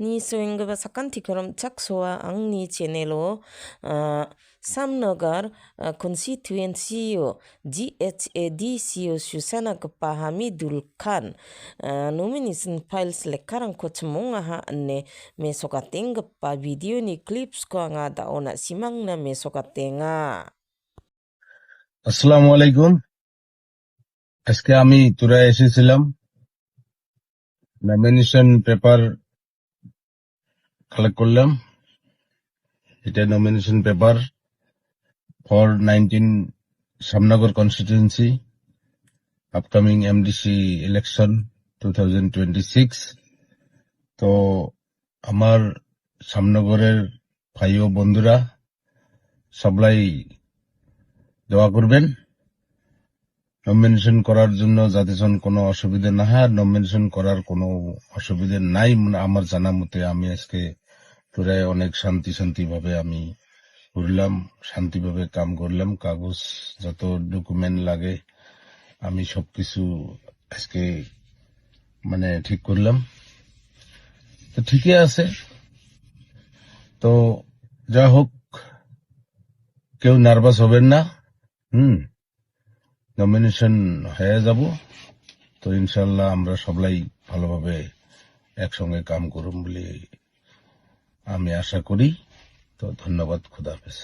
Ni soengba sakanti korom chaksoa angni channelo Samnagar constituency GHADCO Susana Hamidul Khan nomination files lekarang ko chemonga ha ne mesokateng pa video ni clips ko anga da ona simang na mesokatenga. আসসালামু আলাইকুম। আজকে আমি তুরায় এসেছিলাম nomination paper collect করলাম। এটা nomination paper for 19 Samnagar constituency upcoming MDC election 2026। তো আমার সামনগরের ভাই ও বন্ধুরা সবাই দোয়া করবেন নমিনেশন করার জন্য, যাতে কোনো অসুবিধা না হয়। নমিনেশন করার কোনো অসুবিধা নাই আমার জানা মতে। আমি আজকে পুরাই অনেক শান্তিভাবে আমি ঘুরলাম, শান্তিভাবে কাম করলাম। কাগজ যত ডকুমেন্ট লাগে আমি সবকিছু আজকে ঠিক করলাম। তো ঠিকই আছে। তো যা হোক, কেউ নার্ভাস হবেন না। নমিনেশন হয়ে যাব তো ইনশাল্লাহ আমরা সবাই ভালোভাবে একসঙ্গে কাম করুম বলে আমি আশা করি। তো ধন্যবাদ, খুদা হাফেজ।